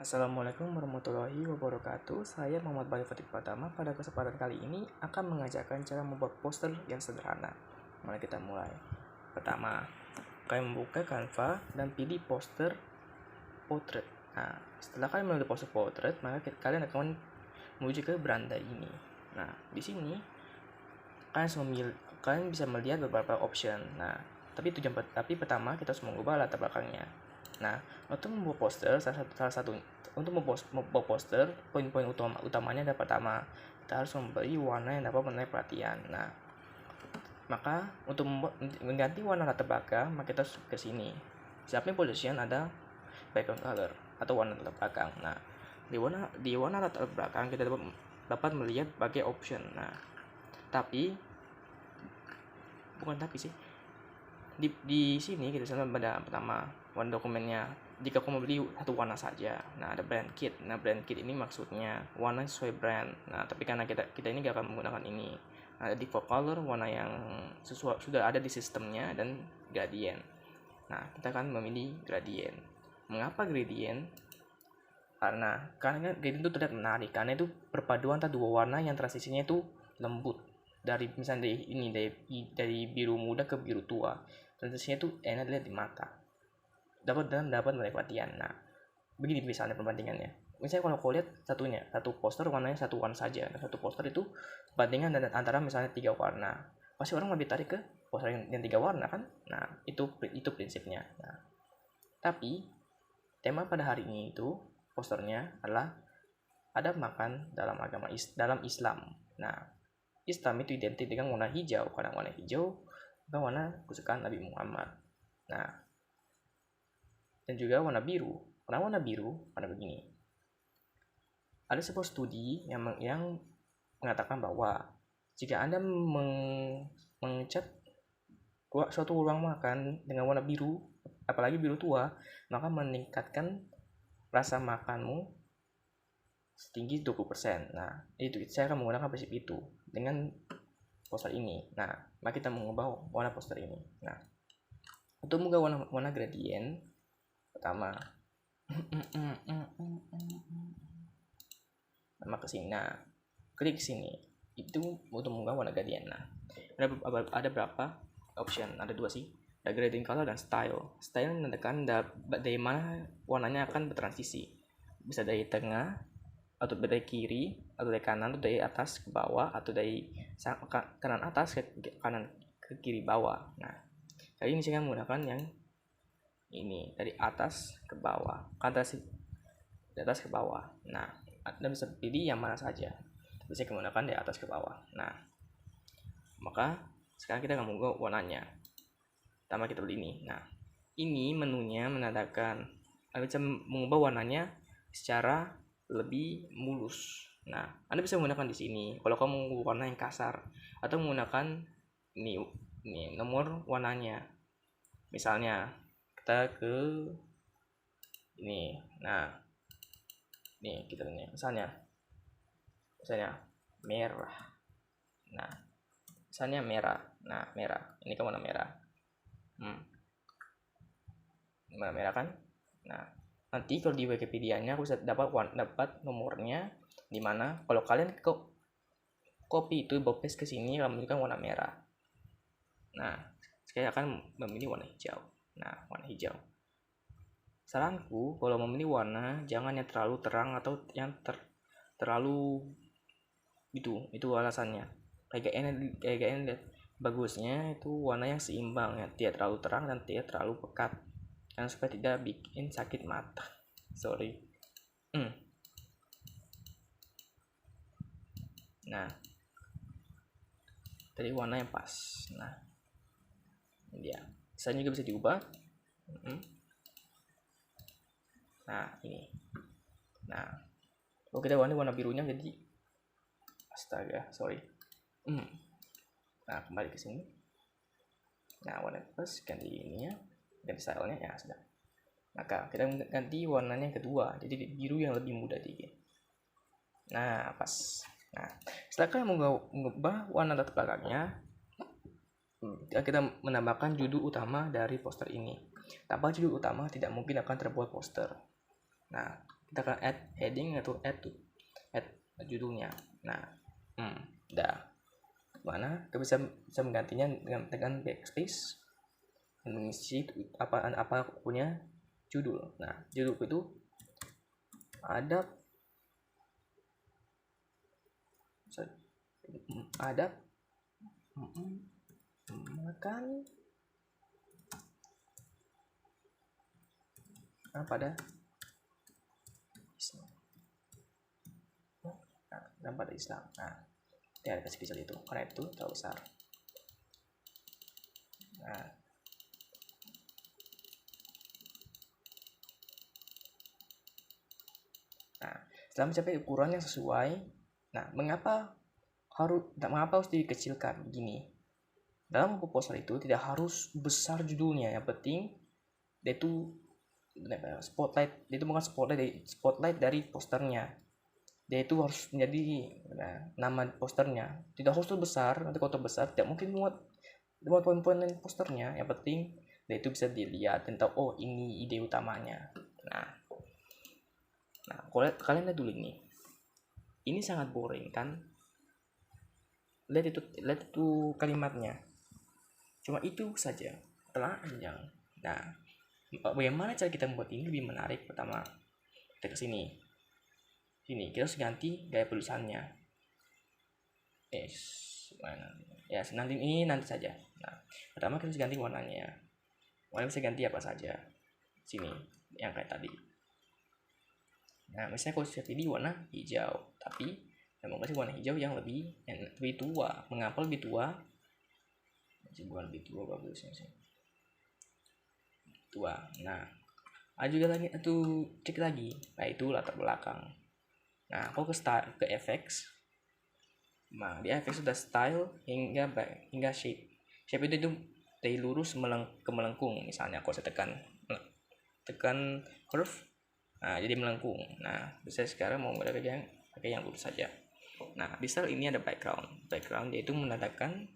Assalamualaikum warahmatullahi wabarakatuh. Saya Muhammad Bayu Fatih Pratama. Pada kesempatan kali ini akan mengajarkan cara membuat poster yang sederhana. Mari kita mulai. Pertama, kalian membuka Canva dan pilih poster portrait. Nah, setelah kalian memilih poster portrait, maka kalian akan menuju ke beranda ini. Nah, di sini kalian bisa melihat beberapa option. Nah, tapi pertama kita harus mengubah latar belakangnya. Nah, untuk membuat poster, membuat poster, poin-poin utamanya adalah pertama, kita harus memberi warna yang dapat menarik perhatian. Nah, maka untuk mengganti warna latar belakang, maka kita harus ke sini. Siapin position ada background color atau warna latar belakang. Nah, di warna latar belakang kita dapat melihat berbagai option. Nah, di sini kita bisa pada pertama warna dokumennya. Jika kamu beli satu warna saja, nah ada brand kit. Nah, brand kit ini maksudnya warna sesuai brand. Nah, tapi karena kita ini gak akan menggunakan ini. Ada default color, warna yang sudah ada di sistemnya, dan gradient. Nah, kita akan memilih gradient. Mengapa gradient? Karena gradient itu terlihat menarik, karena itu perpaduan antara dua warna yang transisinya itu lembut. Dari misalnya dari biru muda ke biru tua, transisinya itu enak dilihat di mata, dapat menarik perhatian. Nah, begini misalnya perbandingannya. Misalnya kalau kau lihat satu poster warnanya satu warna saja, dan satu poster itu bandingan antara misalnya 3 warna, pasti orang lebih tarik ke poster yang 3 warna kan. Nah, itu prinsipnya. Nah, tapi tema pada hari ini itu posternya adalah adab makan dalam Islam. Nah, Islam itu identik dengan warna hijau, karena warna hijau adalah warna kesukaan Nabi Muhammad. Nah, dan juga warna biru. Karena warna biru pada begini. Ada sebuah studi yang mengatakan bahwa jika Anda mengecat suatu ruang makan dengan warna biru, apalagi biru tua, maka meningkatkan rasa makanmu setinggi 20%. Nah, itu saya akan menggunakan prinsip itu dengan poster ini. Nah, maka kita mengubah warna poster ini. Nah, untuk mengubah warna gradient, pertama nama ke sini. Nah, klik sini. Itu untuk mengubah warna gradient. Nah, ada berapa option? Ada 2 sih. Ada gradient color dan style. Style menandakan dari mana warnanya akan bertransisi. Bisa dari tengah, atau dari kiri, atau dari kanan, atau dari atas ke bawah, atau dari kanan atas ke kanan ke kiri bawah. Nah, kali ini saya menggunakan yang ini, dari atas ke bawah, dari atas ke bawah. Nah, Anda bisa pilih yang mana saja. Bisa menggunakan dari atas ke bawah. Nah, maka sekarang kita akan mengubah warnanya. Pertama kita beli ini. Nah, ini menunya menandakan Anda bisa mengubah warnanya secara lebih mulus. Nah, Anda bisa menggunakan di sini kalau kamu mau warna yang kasar, atau menggunakan ini nomor warnanya. Misalnya kita ke ini. Nah, ini kita ini misalnya merah. Nah, misalnya merah. Nah, merah. Ini kan warna merah. Merah kan? Nah, nanti kalau di Wikipedia-nya aku bisa dapat nomornya, di mana kalau kalian copy itu paste ke sini akan menunjukkan warna merah. Nah, saya akan memilih warna hijau. Nah, warna hijau. Saranku kalau memilih warna, jangan yang terlalu terang atau yang terlalu itu alasannya. Kayak enak bagusnya itu warna yang seimbang, ya, tidak terlalu terang dan tidak terlalu pekat, dan supaya tidak bikin sakit mata. Sorry. Nah, dari warna yang pas. Nah, dia desain juga bisa diubah. Nah, ini. Nah, kalau kita warna birunya jadi astaga, sorry. Nah, kembali ke sini. Nah, warna pas ganti ini ya, ganti stylenya ya sudah. Maka kita ganti warnanya yang kedua, jadi biru yang lebih muda dikit. Nah, pas. Nah, setelah kalian mengubah warna latar belakangnya, kita menambahkan judul utama dari poster ini. Tanpa judul utama tidak mungkin akan terbuat poster. Nah, kita akan add heading atau add judulnya. Nah, udah. Mana kita bisa menggantinya dengan tekan backspace dan mengisi apa punya judul. Nah, judulku itu ada makan pada Islam. Dan pada Islam. Nah, dia ada kecil itu karena itu terlalu besar. Nah, setelah mencapai ukuran yang sesuai, nah mengapa harus dikecilkan begini? Dalam proposal itu tidak harus besar judulnya, yang penting dia itu spotlight, itu bukan spotlight dari posternya. Dia itu harus menjadi nama posternya, tidak harus besar. Nanti kalau besar tidak mungkin muat poin-poin posternya. Yang penting dia itu bisa dilihat dan tahu, oh ini ide utamanya. Nah kalian lihat dulu ini sangat boring kan? Lihat itu kalimatnya, cuma itu saja, telanjang. Nah, bagaimana cara kita membuat ini lebih menarik? Pertama, kita ke sini kita harus ganti gaya tulisannya. Nanti saja. Nah, pertama kita harus ganti warnanya. Warna bisa ganti apa saja. Sini, yang kayak tadi. Nah, misalnya kalau saya pilih warna hijau, tapi saya mau kasih warna hijau yang lebih tua. Mengapa lebih tua? Bukan lebih tua, bagusnya sih. Tua. Nah, ada juga lagi cek lagi, yaitu latar belakang. Nah, kalau ke effects, nah di effects sudah style hingga shape. Shape itu dari lurus ke melengkung. Misalnya kalau saya tekan curve, nah jadi melengkung. Nah, saya sekarang mau pakai yang lurus saja. Nah, di style ini ada background yaitu menambahkan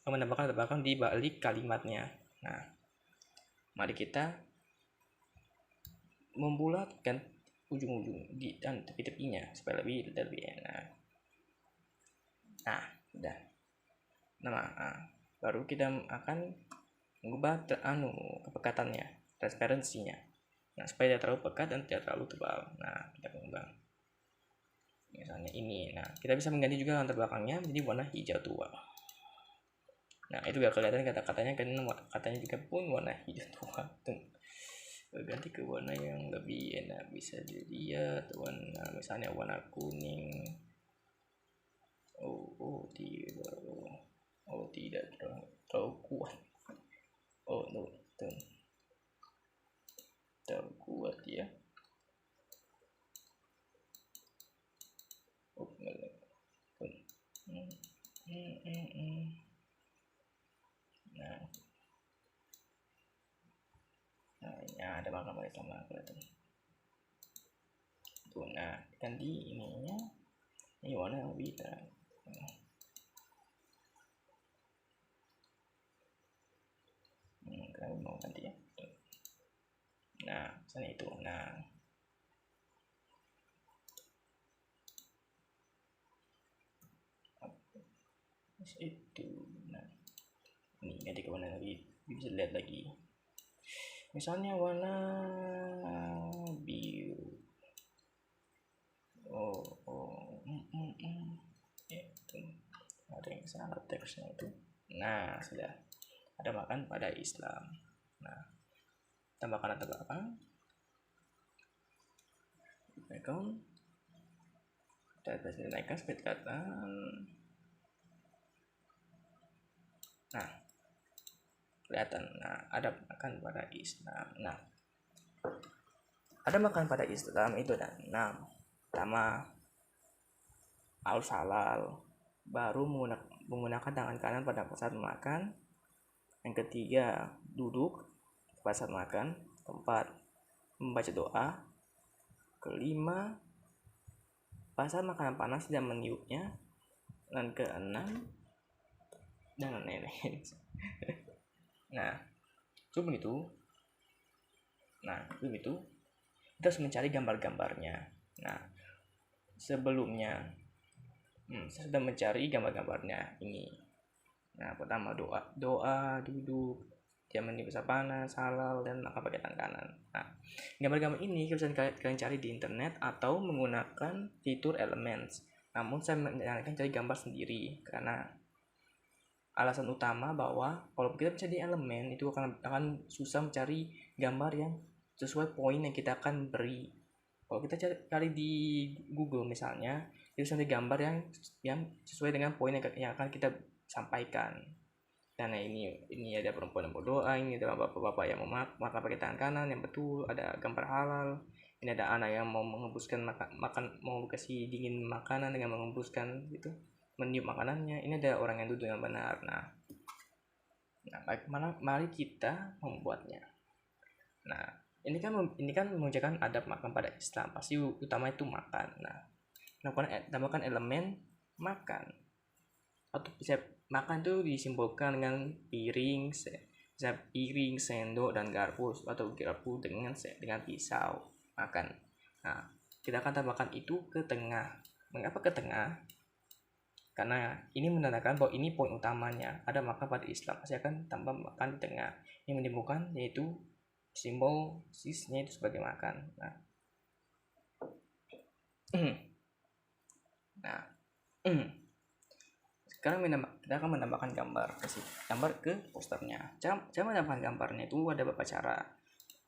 latar belakang di balik kalimatnya. Nah, mari kita membulatkan ujung-ujung dan tepi-tepinya supaya lebih enak. Nah, udah. Baru kita akan mengubah kepekatannya, transparansinya. Nah, supaya tidak terlalu pekat dan tidak terlalu tebal. Nah, kita mengubah. Misalnya ini. Nah, kita bisa mengganti juga latar belakangnya menjadi warna hijau tua. Nah, itu gak kelihatan kata-katanya, karena katanya juga pun warna hijau tua. Ganti ke warna yang lebih enak, bisa dilihat misalnya warna kuning. Tidak terlalu kuat. Terlalu kuat ya. Nah, ini ada makam sama kelihatan. Nah, ganti ininya. Ini warna yang lebih terang. Kalian mau ganti ya. Nah, misalnya itu. Nah, itu. Nah, ini ganti ke warna lagi, bisa lihat lagi. Misalnya warna biru. Itu ada yang salah teksnya itu. Nah, sudah ada makan pada Islam. Nah, tambahkan latar belakang, background, kita naikkan speed kelihatan. Nah, kelihatan. Nah, ada makan pada Islam. Nah, ada makan pada Islam itu ada 6. Pertama, al-halal, baru menggunakan tangan kanan pada saat makan. Yang ketiga, duduk pada saat makan. Keempat, membaca doa. Kelima, pada saat makanan panas tidak meniupnya. Dan keenam, jangan nenek. Nah, itu begitu. kita harus mencari gambar-gambarnya. Nah, sebelumnya saya sudah mencari gambar-gambarnya ini. Nah, pertama doa duduk, zaman di masa panas, halal, dan makan pakai tangan kanan. Nah, gambar-gambar ini bisa kalian cari di internet atau menggunakan fitur Elements. Namun saya menyarankan cari gambar sendiri karena alasan utama bahwa kalau kita bisa di elemen itu akan susah mencari gambar yang sesuai poin yang kita akan beri. Kalau kita cari di Google misalnya, itu cari gambar yang sesuai dengan poin yang akan kita sampaikan. Karena ini ada perempuan yang berdoa, ini ada bapak-bapak yang mau makan pakai tangan kanan yang betul, ada gambar halal, ini ada anak yang mau mengembuskan makan mau kasih dingin makanan dengan mengembuskan gitu, meniup makanannya. Ini ada orang yang duduk yang benar. Nah mari kita membuatnya. Nah ini kan mengerjakan adab makan pada Islam, pasti utama itu makan. Nah tambahkan elemen makan, atau bisa makan itu disimbolkan dengan piring, sendok dan garpu, atau garpu dengan pisau makan. Nah kita akan tambahkan itu ke tengah. Mengapa ke tengah? Karena ini menandakan bahwa ini poin utamanya, ada makan pada Islam, pasti akan tambah makan di tengah. Ini menimbulkan yaitu simbol sisnya itu sebagai makan. Sekarang kita akan menambahkan gambar ke posternya. Cara menambahkan gambarnya itu ada beberapa cara.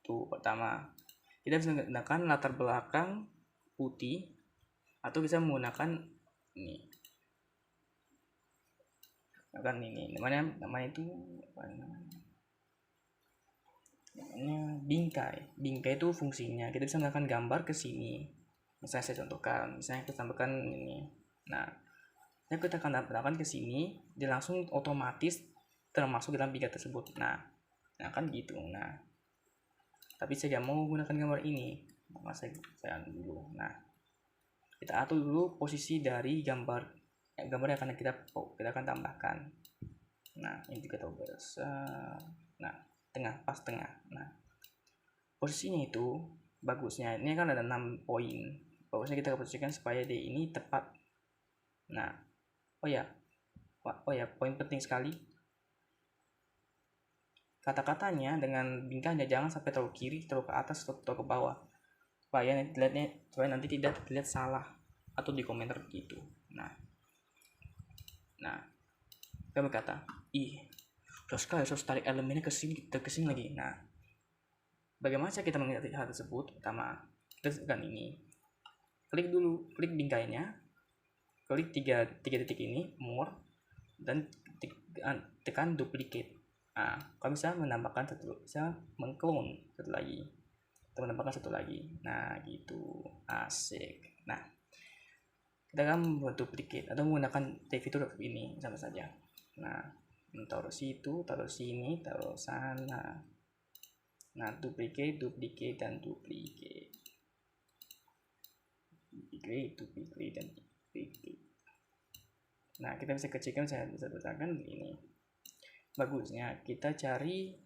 Itu pertama, kita bisa menggunakan latar belakang putih atau bisa menggunakan ini. Namanya itu namanya bingkai. Bingkai itu fungsinya kita bisa menggunakan gambar ke sini. Misalnya saya contohkan, misalnya kita tambahkan ini. Nah, kita akan tambahkan ke sini, dia langsung otomatis termasuk dalam bingkai tersebut. Nah kan gitu. Nah, tapi saya mau menggunakan gambar ini, maka saya dulu. Nah, kita atur dulu posisi dari gambar yang akan kita akan tambahkan. Nah, ini juga tahu besar. Nah, pas tengah. Nah, posisinya itu bagusnya ini kan ada 6 poin. Bagusnya kita posisikan supaya dia ini tepat. Nah, oh ya, poin penting sekali. Kata-katanya dengan bingkainya jangan sampai terlalu kiri, terlalu ke atas, atau ke bawah. Supaya nanti tidak terlihat salah atau di komentar begitu. Nah, kami berkata, terus tarik elemennya ke sini lagi. Nah, bagaimana cara kita mengerti hal tersebut? Pertama, kita tekan ini. Klik bingkainya, klik 3 titik ini, more, dan tekan duplicate. Nah, kalau bisa menambahkan bisa mengclone satu lagi. Nah, gitu. Asik. Nah, kita akan membuat duplicate atau menggunakan fitur ini sama saja. Nah, taruh situ, taruh sini, taruh sana. Nah, duplicate dan duplicate. Nah, kita bisa kecilkan, saya bisa letakkan ini. Bagusnya kita cari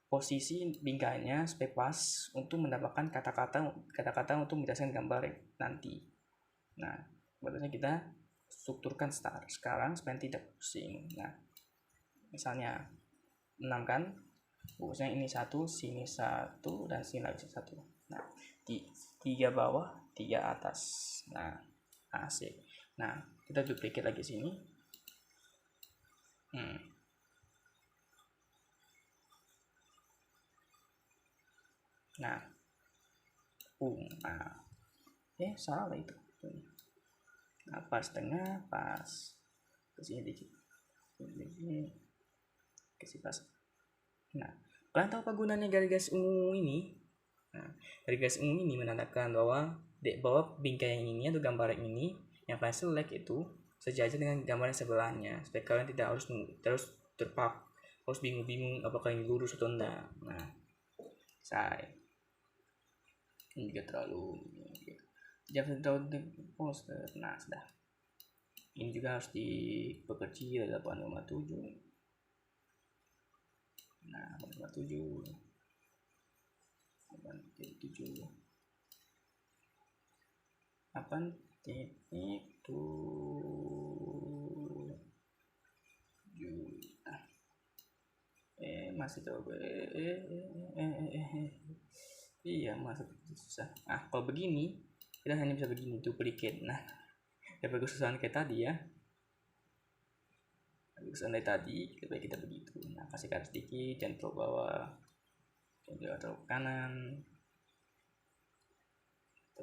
posisi bingkainya supaya pas untuk mendapatkan kata-kata untuk menjelaskan gambar nanti. Nah, bagusnya kita strukturkan sekarang supaya tidak pusing. Nah, misalnya 6 kan, bagusnya ini 1, sini 1, dan sini lagi 1. Nah, 3 bawah, 3 atas. Nah, asik. Nah, kita duplicate lagi sini. Nah, salah itu. Nah, pas tengah, pas kesini dikit, kasih pas. Nah, kalian tahu apa gunanya garis ungu ini? Nah, garis ungu ini menandakan bahwa di bawah bingkai yang ini atau gambar ini yang kalian select itu sejajar dengan gambar yang sebelahnya, supaya kalian tidak harus harus bingung apakah ini lurus atau enggak. Nah, ini juga terlalu jangan terlalu poster. Nah, sudah. Ini juga harus diperkecil 8,7. Nah, 8,7. 8.7 masih coba iya masuk susah. Nah kalau begini kita hanya bisa begini, duplicate. Nah daripada kesusahan kayak tadi ya, kesusahan dari tadi kita begitu. Nah kasih garis sedikit, jangan terlalu bawah, jangan terlalu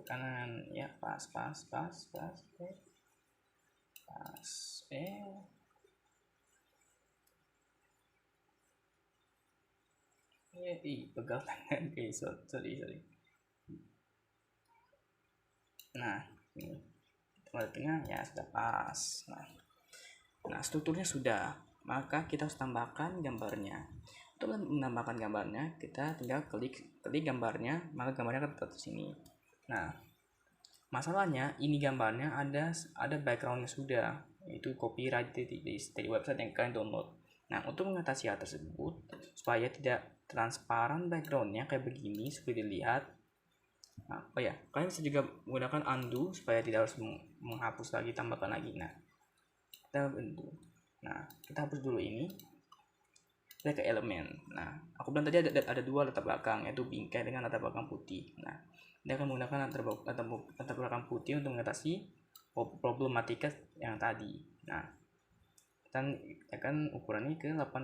kanan ya, pas pegal tangan. Sorry. Nah ini tengah ya sudah pas. Nah strukturnya sudah, maka kita harus tambahkan gambarnya. Untuk menambahkan gambarnya kita tinggal klik gambarnya, maka gambarnya akan terlihat di sini. Nah masalahnya ini gambarnya ada backgroundnya sudah, yaitu copyright dari website yang kalian download. Nah untuk mengatasi hal tersebut supaya tidak transparan backgroundnya kayak begini seperti dilihat, kalian bisa juga menggunakan undo supaya tidak harus menghapus lagi, tambahkan lagi. Nah kita hapus dulu ini, kita ke elemen. Nah aku bilang tadi ada dua latar belakang, yaitu bingkai dengan latar belakang putih. Nah dia akan menggunakan latar belakang putih untuk mengatasi problematika yang tadi. Nah kita akan ukurannya ke 8,7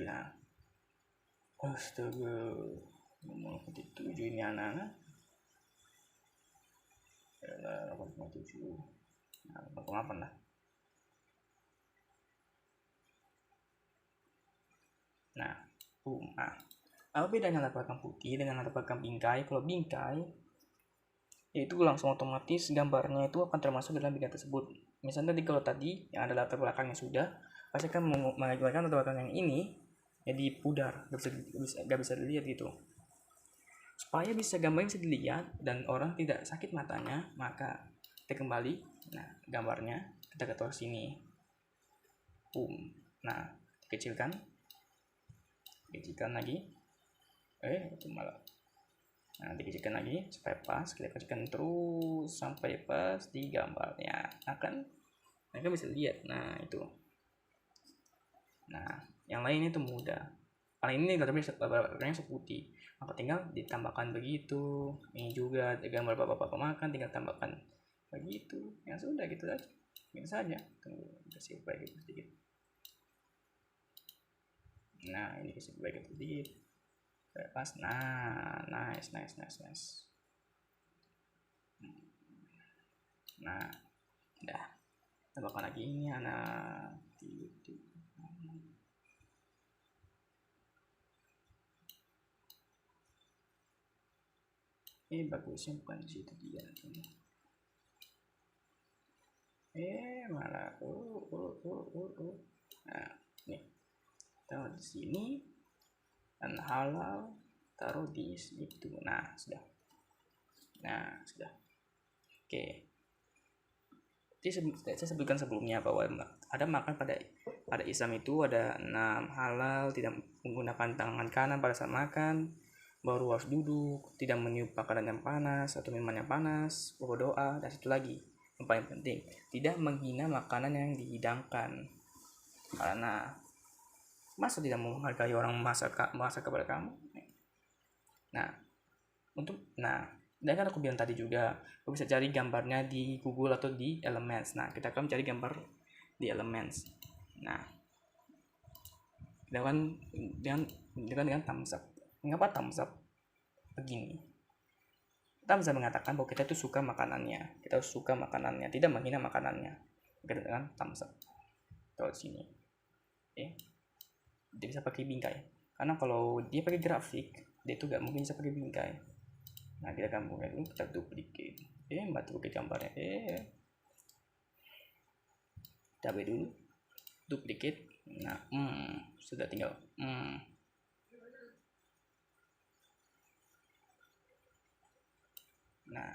ya. Astaga, ngomong 7 ini anak-anak. 8,7, 8,8 lah. Nah, apa bedanya latar belakang putih dengan latar belakang bingkai? Kalau bingkai itu langsung otomatis gambarnya itu akan termasuk dalam bingkai tersebut. Misalnya kalau tadi yang ada latar belakangnya sudah, pasti akan mengajukan latar belakang yang ini jadi pudar, gak bisa dilihat gitu. Supaya gambarnya bisa dilihat dan orang tidak sakit matanya, maka kita kembali. Nah gambarnya kita taruh sini. Nah kecilkan lagi. Itu malah. Nah dikecilkan lagi supaya pas, kita kecilkan terus sampai pas di gambarnya. Nah kan mereka bisa lihat. Nah itu. Nah yang lain itu mudah. Paling ini gambarnya seputih, maka tinggal ditambahkan begitu. Ini juga gambar bapak-bapak makan, tinggal tambahkan begitu. Yang sudah gitu aja. Ini saja. Tunggu kasih baik sedikit. Nah ini kasih baik sedikit. Pas. Nah nice. Nah udah, tambahkan lagi ini anak bagusnya bukan di situ dia. Malah nah nih taruh di sini dan halal taruh di situ. Nah sudah. Oke. Saya sebutkan sebelumnya bahwa ada makan pada Islam itu ada 6 halal, tidak menggunakan tangan kanan pada saat makan, baru harus duduk, tidak meniup makanan yang panas atau minuman yang panas, berdoa, dan satu lagi yang paling penting, tidak menghina makanan yang dihidangkan. Karena masa tidak menghargai orang masak kepada kamu? Dan kan aku bilang tadi juga, aku bisa cari gambarnya di Google atau di Elements. Nah, kita akan cari gambar di Elements. Nah, dengan thumbs up. Mengapa thumbs up? Begini. Kita bisa mengatakan bahwa kita itu suka makanannya. Tidak menghina makanannya. Kita dengan thumbs up. Taruh sini. Dia bisa pakai bingkai. Karena kalau dia pakai grafik, dia itu gak mungkin bisa pakai bingkai. Nah kita gabungkan dulu, kita duplicate. Duplicate gambarnya. Cabai dulu, duplicate. Nah sudah tinggal nah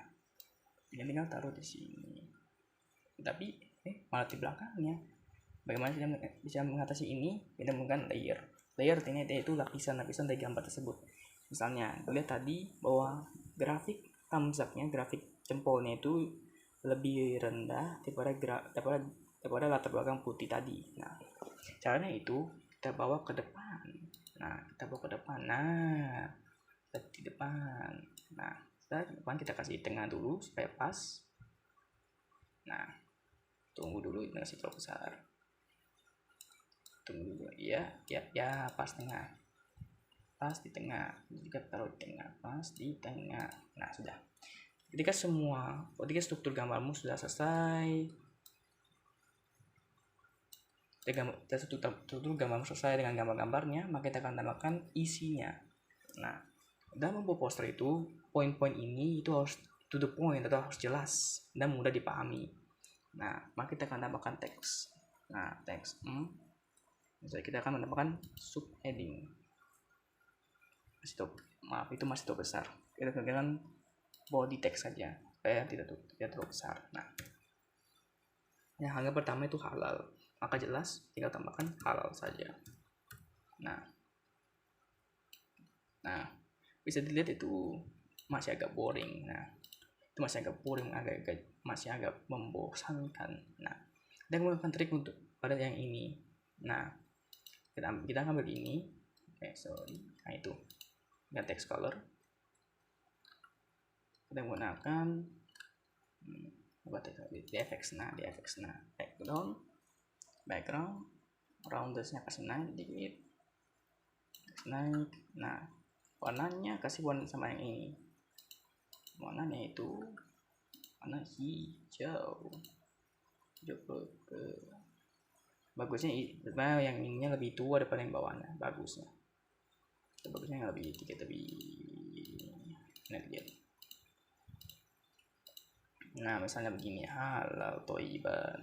tinggal taruh di sini. Tapi malah di belakangnya. Bagaimana kita bisa mengatasi ini? Kita menggunakan layer. Layer artinya yaitu lapisan-lapisan dari gambar tersebut. Misalnya, lihat tadi bahwa grafik thumbs up-nya, grafik jempolnya itu lebih rendah daripada latar belakang putih tadi. Nah, caranya itu kita bawa ke depan. Nah, di depan. Nah, setelah di depan kita kasih tengah dulu supaya pas. Nah, tunggu dulu ini masih terlalu besar. Tunggu dulu. Ya, pas tengah. Pas di tengah. Juga taruh di tengah. Pas di tengah. Nah, sudah. Ketika struktur gambarmu sudah selesai, struktur gambarmu selesai dengan gambar-gambarnya, maka kita akan tambahkan isinya. Nah, dalam membuat poster itu, poin-poin ini itu harus to the point atau harus jelas dan mudah dipahami. Nah, maka kita akan tambahkan teks. Nah, teks. Misalnya kita akan menambahkan subheading. Itu masih terlalu besar. Kita gunakan body text saja supaya tidak terlalu besar. Nah, yang pertama itu halal, maka jelas tinggal tambahkan halal saja. Nah, bisa dilihat itu masih agak boring. Nah, itu masih agak membosankan. Nah, kita menggunakan trik untuk pada yang ini. Nah, kita ambil ini. Nah itu. Dan text color. Kita menggunakan di FX. Nah, background roundness-nya kasih naik dikit. Nah, warnanya kasih warna sama yang ini. Warnanya itu warna hijau. Bagusnya yang ininya lebih tua daripada yang bawahnya. Bagusnya yang lebih lihat. Nah, misalnya begini, halal toiban.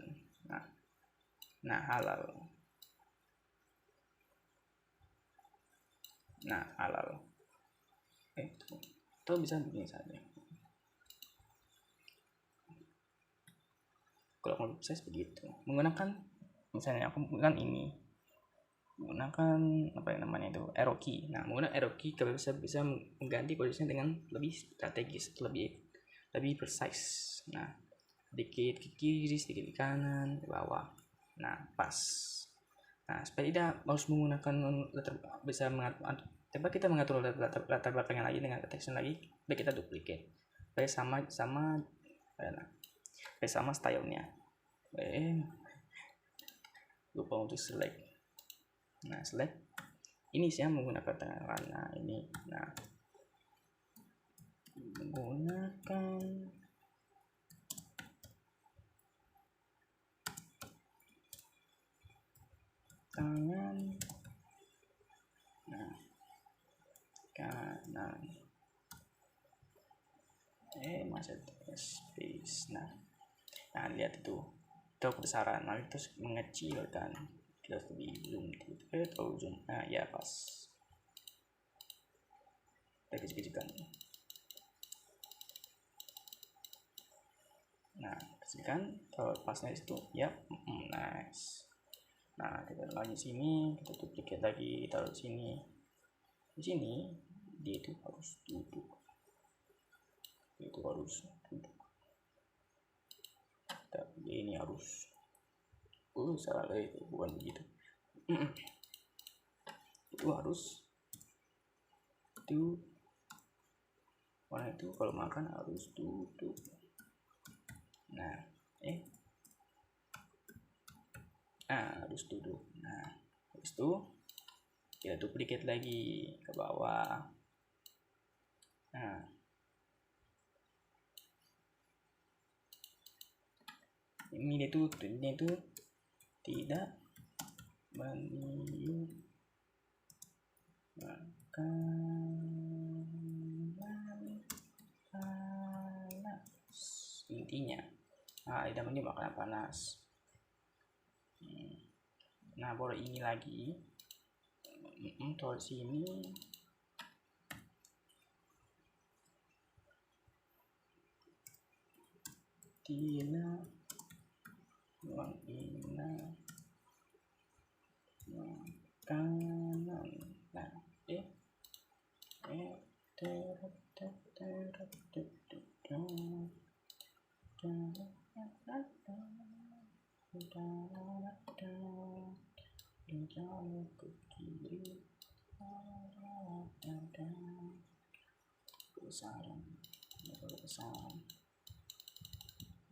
Nah, halal. Nah, halal. Itu bisa begini saja. Kalau mau saya begitu, misalnya aku menggunakan ini, apa yang namanya itu, arrow key. Nah, menggunakan arrow key kita bisa mengganti posisinya dengan lebih strategis, lebih precise. Nah, sedikit ke kiri, sedikit ke kanan, ke bawah. Nah, pas. Nah, supaya tidak harus menggunakan kita mengatur latar belakangnya lagi dengan teksnya lagi, kita duplicate. Supaya sama stylenya. Lupa untuk select. Nah, select. Ini saya menggunakan warna ini. Nah, menggunakan tangan. Nah, kanan. Masih space. Nah, lihat itu kebesaran. Nah, terus mengecilkan. Kita lebih zoom terlalu zoom. Nah, ya pas. Kita kecil-kecilkan. Nah, kecilkan. Kalau pasnya itu, ya, nice. Nah, kita lagi sini, kita duplicate lagi, taruh sini. Di sini dia itu harus duduk. Tapi ini harus salah itu bukan begitu. Itu harus warna itu kalau makan harus duduk. Nah, harus duduk. Nah, habis itu kita duplicate lagi ke bawah. Nah, ini itu tidak makanan panas intinya. Nah, tidak ini makanan panas. Nah, baru ini lagi. Taruh sini. Tidak menghina kanan. Nah, ke kiri, besaran, besaran.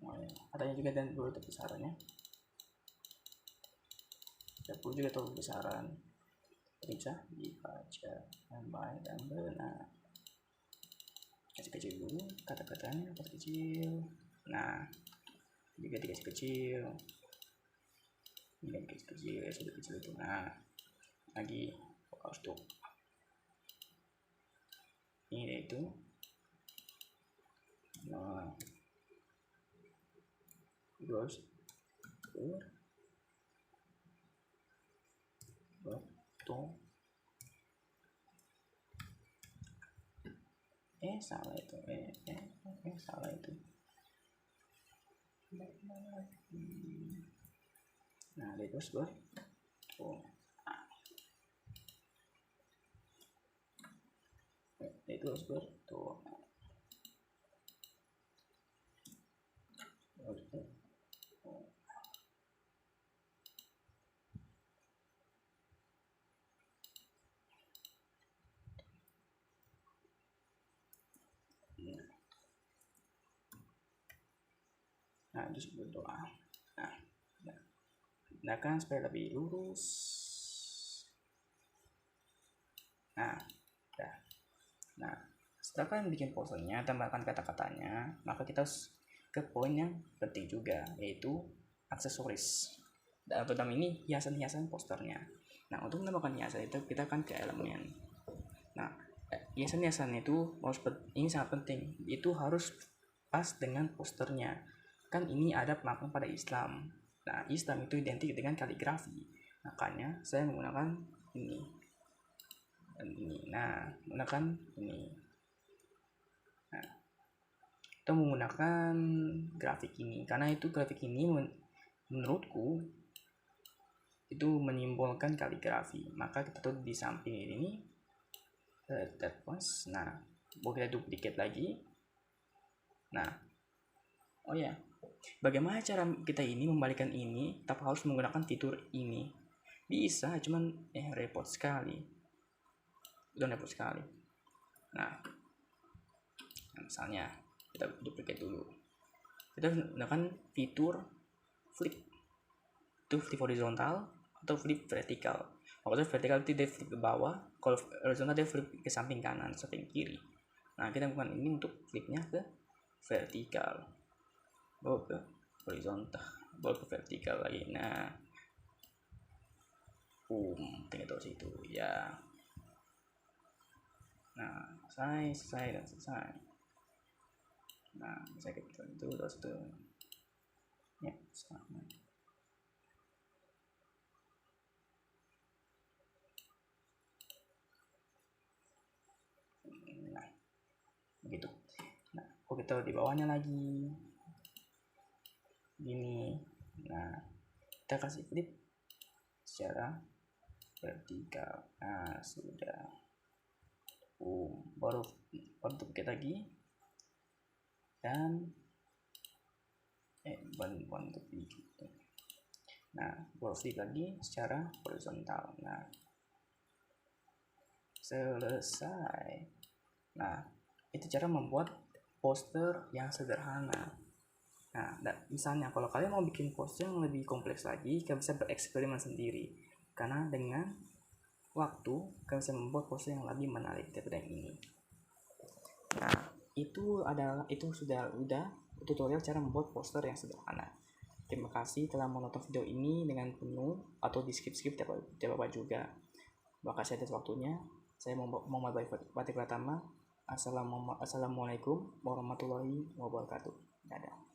Oh ya, adanya juga dan dulu besarannya. 30 juga tahu besaran. Bisa dibaca dengan baik dan benar. Kecil-kecil dulu kata-katanya, kecil. Nah, juga dikasih kecil. Ini kecil-kecil, ya sudah kecil itu. Nah, lagi harus tuh. Ini itu. Nah, terus tuh. Salah itu. Salah itu. Nah, terus tuh. Itu harus tuh. Nah, terus berdoa. Nah, kan supaya lebih lurus. Nah, setelah kalian bikin posternya, tambahkan kata-katanya, maka kita harus ke poin yang penting juga, yaitu aksesoris. Dan untuk ini hiasan-hiasan posternya. Nah, untuk menambahkan hiasan itu kita akan ke elemen. Nah, hiasan-hiasan itu ini sangat penting. Itu harus pas dengan posternya. Kan ini ada pelakon pada Islam. Nah, Islam itu identik dengan kaligrafi. Makanya saya menggunakan ini. Dan ini. Nah, menggunakan ini. Nah, kita menggunakan grafik ini karena itu grafik ini menurutku itu menyimbolkan kaligrafi. Maka kita tuh di samping ini terpas. Nah, boleh kita duplicate lagi. Nah, oh ya, bagaimana cara kita ini membalikan ini tanpa harus menggunakan fitur ini? Bisa, cuman repot sekali. Nah, misalnya kita duplicate dulu. Kita gunakan fitur flip. Itu flip horizontal atau flip vertikal. Maksudnya vertikal itu dia flip ke bawah, kalau horizontal dia flip ke samping kanan, samping kiri. Nah, kita lakukan ini untuk flipnya ke vertikal. Bawa ke horizontal, bawa ke vertikal lagi. Nah, tinggal terus itu ya. Nah, selesai dan selesai. Nah, saya klik itu terus tuh. Ya, sama. Nah, begitu. Nah, kok kita di bawahnya lagi. Gini. Nah, kita kasih flip secara vertikal. Nah, sudah. Baru duplicate lagi. Dan untuk gitu. Nah, baru flip lagi secara horizontal. Nah, selesai. Nah, itu cara membuat poster yang sederhana. Nah, misalnya kalau kalian mau bikin poster yang lebih kompleks lagi, kalian bisa bereksperimen sendiri. Karena dengan waktu, kalian bisa membuat poster yang lebih menarik daripada yang ini. Nah, itu sudah tutorial cara membuat poster yang sederhana. Terima kasih telah menonton video ini dengan penuh atau di skip tidak apa-apa juga. Makasih atas waktunya. Saya Muhammad Batik Pratama. Assalamualaikum warahmatullahi wabarakatuh. Dadah.